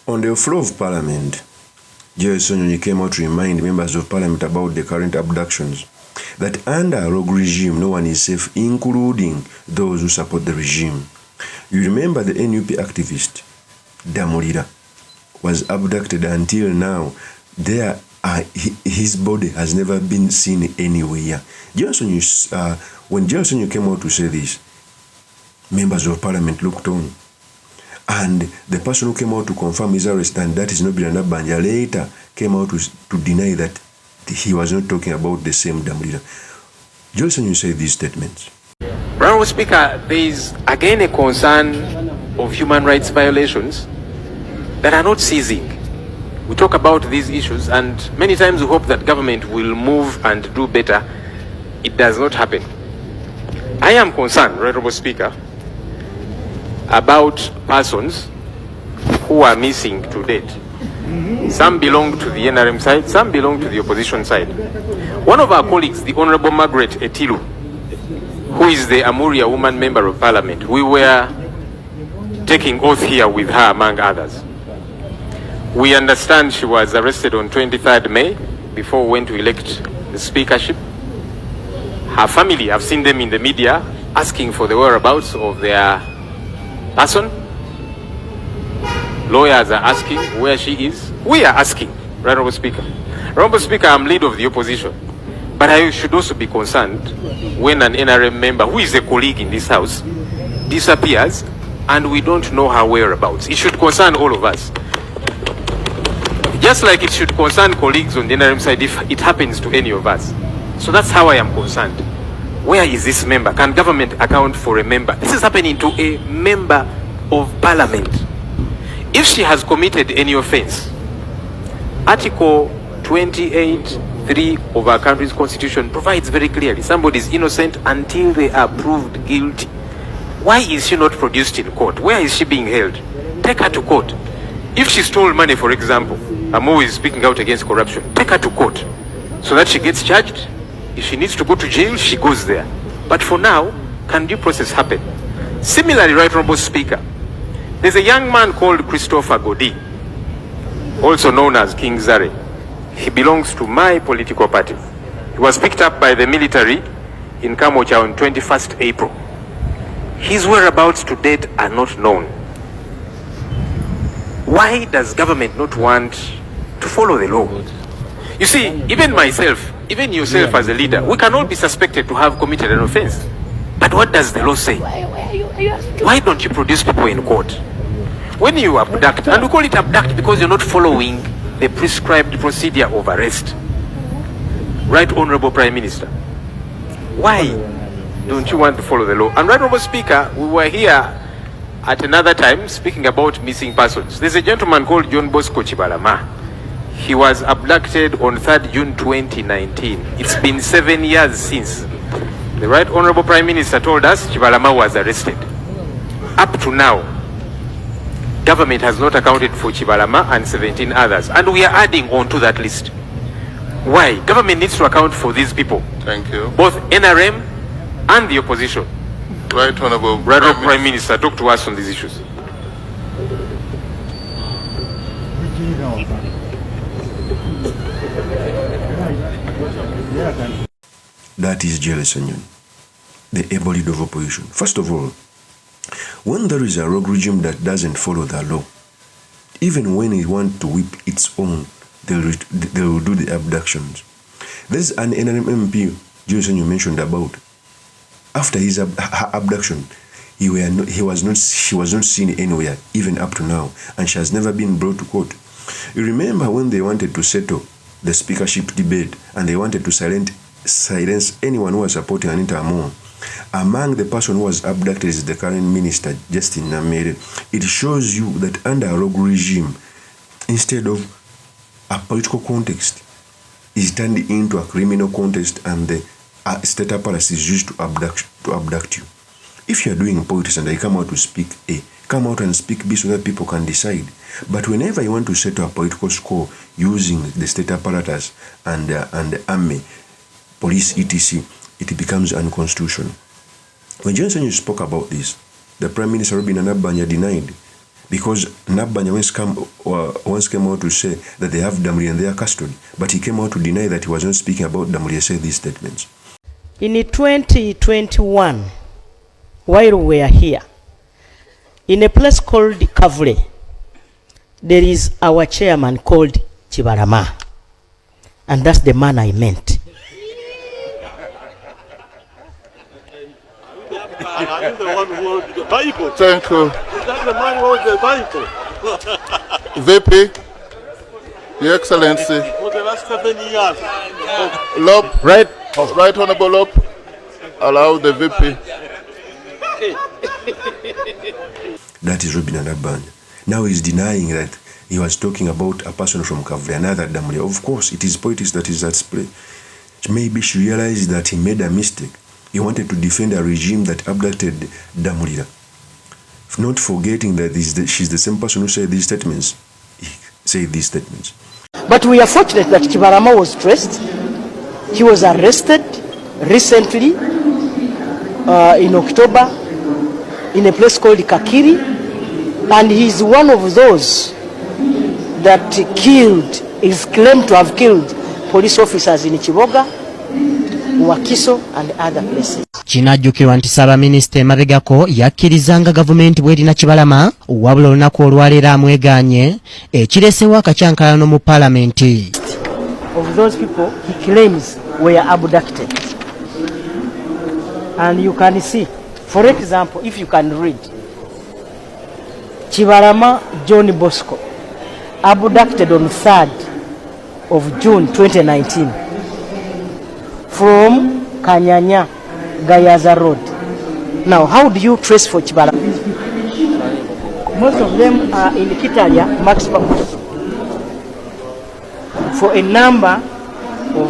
On the floor of Parliament, SSENYONYI came out to remind members of Parliament about the current abductions, that under a rogue regime, no one is safe, including those who support the regime. You remember the NUP activist, Damulira, was abducted until now. His body has never been seen anywhere. When SSENYONYI came out to say this, members of Parliament looked on. And the person who came out to confirm his arrest, and that is NABBANJA, later came out to deny that he was not talking about the same Damulira. SSENYONYI said these statements. Honourable Speaker, there is again a concern of human rights violations that are not ceasing. We talk about these issues, and many times we hope that government will move and do better. It does not happen. I am concerned, Honourable Speaker, about persons who are missing to date. Some belong to the NRM side, some belong to the opposition side. One of our colleagues, the Honourable Margaret Etilu, who is the Amuria woman member of Parliament, we were taking oath here with her, among others. We understand she was arrested on 23rd May before we went to elect the speakership. Her family, I've seen them in the media asking for the whereabouts of their person. Lawyers are asking where she is. We are asking, Honourable Speaker. Honourable Speaker, I'm leader of the opposition, but I should also be concerned when an NRM member, who is a colleague in this house, disappears and we don't know her whereabouts. It should concern all of us. Just like it should concern colleagues on the NRM side if it happens to any of us. So that's how I am concerned. Where is this member? Can government account for a member? This is happening to a member of Parliament. If she has committed any offense, Article 28(3) of our country's constitution provides very clearly somebody is innocent until they are proved guilty. Why is she not produced in court? Where is she being held? Take her to court. If she stole money, for example, I'm always speaking out against corruption, take her to court so that she gets charged. If she needs to go to jail, she goes there. But for now, can due process happen? Similarly, Right Honourable Speaker, there's a young man called Christopher Godi, also known as King Zare. He belongs to my political party. He was picked up by the military in Kamocha on 21st April. His whereabouts to date are not known. Why does government not want to follow the law? You see, even myself, even yourself as a leader, we can all be suspected to have committed an offense. But what does the law say? Why don't you produce people in court? When you abduct, and we call it abduct because you're not following the prescribed procedure of arrest. Right Honourable Prime Minister, why don't you want to follow the law? And Right Honourable Speaker, we were here at another time speaking about missing persons. There's a gentleman called John Bosco KIBALAMA. He was abducted on 3rd June 2019. It's been 7 years since. The Right Honourable Prime Minister told us KIBALAMA was arrested. Up to now, government has not accounted for KIBALAMA and 17 others. And we are adding on to that list. Why? Government needs to account for these people. Thank you. Both NRM and the opposition. Right Honourable Prime Minister, talk to us on these issues. That is SSENYONYI, the able leader of opposition. First of all, when there is a rogue regime that doesn't follow the law, even when it wants to whip its own, they will do the abductions. There's an NRM MP SSENYONYI mentioned about. After his abduction, she was not seen anywhere, even up to now, and she has never been brought to court. You remember when they wanted to settle the speakership debate and they wanted to silence anyone who was supporting Anita Amon. Among the person who was abducted is the current minister, Justin Namere. It shows you that under a rogue regime, instead of a political context, is turned into a criminal context, and the state apparatus is used to abduct you. If you are doing politics and I come out to speak A, come out and speak B so that people can decide. But whenever you want to settle a political score using the state apparatus and the army, police, etc., it becomes unconstitutional. When SSENYONYI spoke about this, the Prime Minister NABBANJA denied Because NABBANJA once came out to say that they have Damuli in their custody, but he came out to deny that he was not speaking about Damuli. He said these statements. In 2021, while we are here, in a place called Kavule, there is our chairman called KIBALAMA, and that's the man I meant. Are you the one who wrote the Bible? Thank you. Is that the man who wrote the Bible? VP, Your Excellency, For the last 7 years. Lop, right Honorable Lop, allow the VP. That is Robin NABBANJA. Now he's denying that he was talking about a person from Kavule, another Damuli. Of course, it is politics that is at play. Maybe she realized that he made a mistake. He wanted to defend a regime that abducted Damuli. Not forgetting that she's the same person who said these statements. But we are fortunate that KIBALAMA was traced. He was arrested recently in October in a place called Kakiri, and he's one of those that is claimed to have killed police officers in Chiboga, Wakiso and other places. Kinajjukirwa nti Ssaabaminisita emabegako yakkirizanga gavumenti bw'erina Kibalama wabula olunaku olwaleero amwegaanye ekireesewo akacyankalano mu paalamenti. Of those people he claims were abducted. And you can see, for example, if you can read, Kibalama John Bosco, abducted on 3rd of June 2019 from Kanyanya, Gayaza Road. Now, how do you trace for Kibalama? Most of them are in Kitalia, maximum, for a number of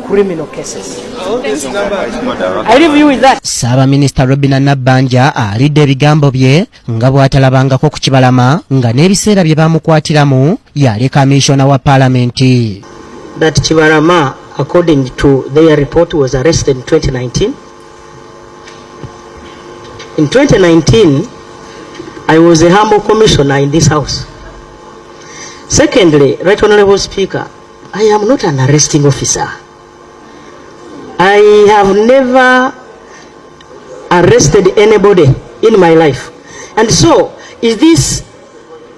criminal cases. I leave you with that. Ssaabaminisita Robin NABBANJA alidde ebigambo bye nga bw'atalabangako ku Kibalama nga n'ebiseera bye baamukwatiramu yali kamiishona wa paalamenti. That Kibalama, according to their report, was arrested in 2019. In 2019, I was a humble commissioner in this house. Secondly, Right Honorable Speaker, I am not an arresting officer. I have never arrested anybody in my life. And so, is this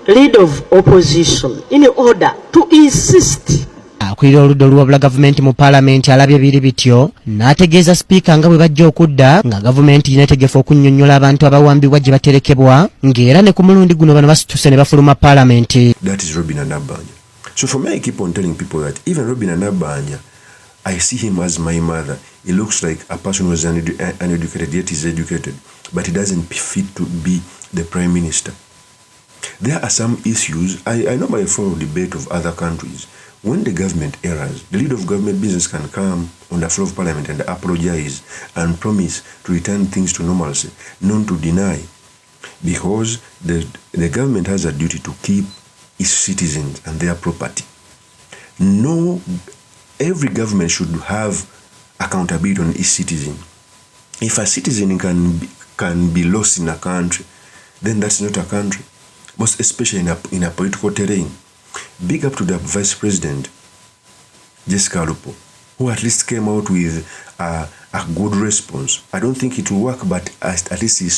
leader of opposition in order to insist? Akwira oludda oluwabula gavumenti mu paalamenti alabye biri bityo n'ategeeza sipiika nga bwe bajja okudda nga gavumenti ineetegefu okunnyonnyola abantu abawambibwa gye baterekebwa ng'era ne ku mulundi guno bano basituse ne bafuluma paalamenti. That is Robin NABBANJA. So for me, I keep on telling people that even Robin NABBANJA, I see him as my mother. He looks like a person who is uneducated, yet is educated, but he doesn't fit to be the prime minister. There are some issues. I normally follow the debate of other countries. When the government errs, the leader of government business can come on the floor of parliament and apologize and promise to return things to normalcy, not to deny, because the government has a duty to keep its citizens and their property. No, every government should have accountability on its citizen. If a citizen can be lost in a country, then that's not a country, most especially in a political terrain. Big up to the Vice President, ALUPO, who at least came out with a good response. I don't think it will work, but at least she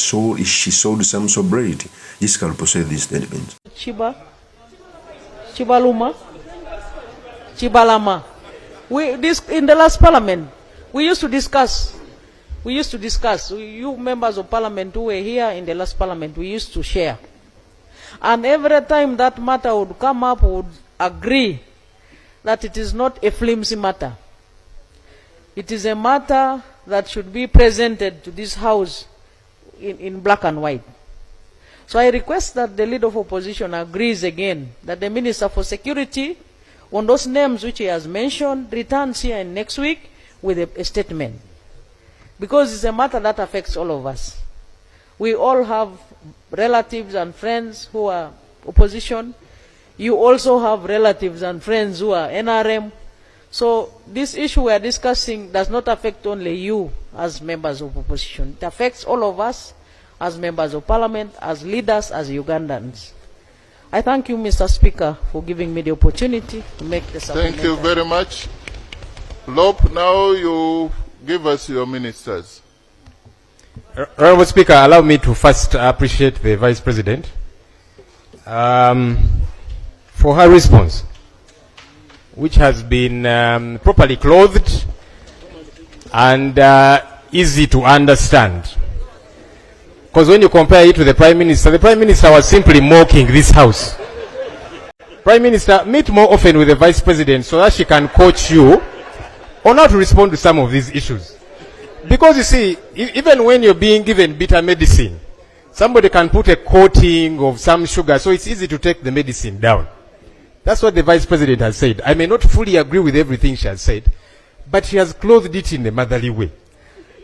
showed some sobriety. ALUPO said this statement. Kibalama. In the last parliament, we used to discuss. You members of parliament who were here in the last parliament, we used to share. And every time that matter would come up, we would agree that it is not a flimsy matter. It is a matter that should be presented to this house in black and white. So I request that the leader of opposition agrees again that the Minister for Security, on those names which he has mentioned, returns here next week with a statement. Because it's a matter that affects all of us. We all have relatives and friends who are opposition. You also have relatives and friends who are NRM. So this issue we are discussing does not affect only you as members of opposition. It affects all of us, as members of parliament, as leaders, as Ugandans. I thank you, Mr. Speaker, for giving me the opportunity to make the supplementary. Thank you very much. Lope, now you give us your ministers. Honorable Speaker, allow me to first appreciate the Vice President for her response, which has been properly clothed and easy to understand. Because when you compare it to the Prime Minister was simply mocking this House. Prime Minister, meet more often with the Vice President so that she can coach you on how to respond to some of these issues. Because you see, even when you're being given bitter medicine, somebody can put a coating of some sugar, so it's easy to take the medicine down. That's what the Vice President has said. I may not fully agree with everything she has said, but she has clothed it in a motherly way.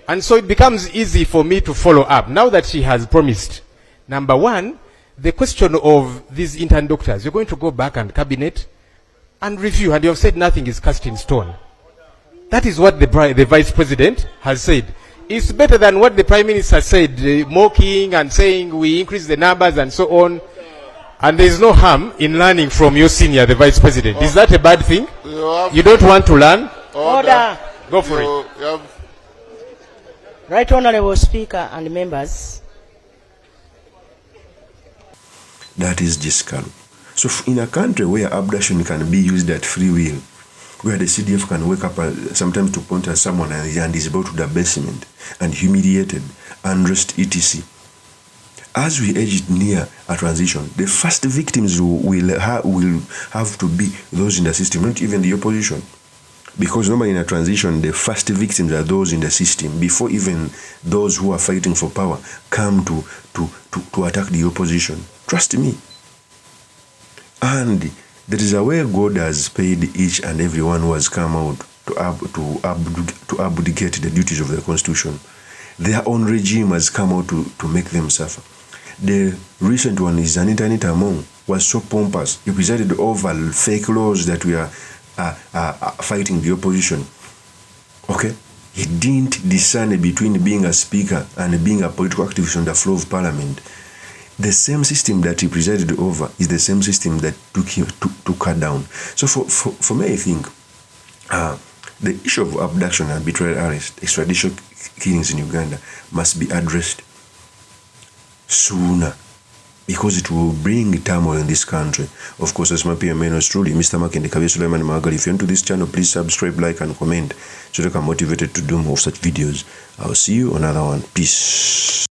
And so it becomes easy for me to follow up. Now that she has promised, number one, the question of these intern doctors, you're going to go back and cabinet and review, and you have said nothing is cast in stone. That is what the Vice President has said. It's better than what the Prime Minister said, mocking and saying we increase the numbers and so on. And there is no harm in learning from your senior, the Vice President. Is that a bad thing? You don't want to learn? Order. Go for it. Right Honorable Speaker and members. That is discal. So in a country where abduction can be used at free will, where the CDF can wake up sometimes to point at someone and is brought to the basement and humiliated, undressed, etc. As we edge near a transition, the first victims will have to be those in the system, not even the opposition. Because normally in a transition, the first victims are those in the system, before even those who are fighting for power come to attack the opposition. Trust me. And there is a way God has paid each and everyone who has come out to abdicate the duties of the Constitution. Their own regime has come out to make them suffer. The recent one is an internet among was so pompous. He presided over fake laws that we are fighting the opposition. Okay? He didn't discern between being a speaker and being a political activist on the floor of parliament. The same system that he presided over is the same system that took her down. So for me, I think the issue of abduction, arbitrary arrest, extradition killings in Uganda must be addressed sooner, because it will bring turmoil in this country. Of course, as my PM is truly, Mr. Makende Kabir Suleiman Magali. If you're into this channel, please subscribe, like, and comment so that I'm motivated to do more of such videos. I'll see you on another one. Peace.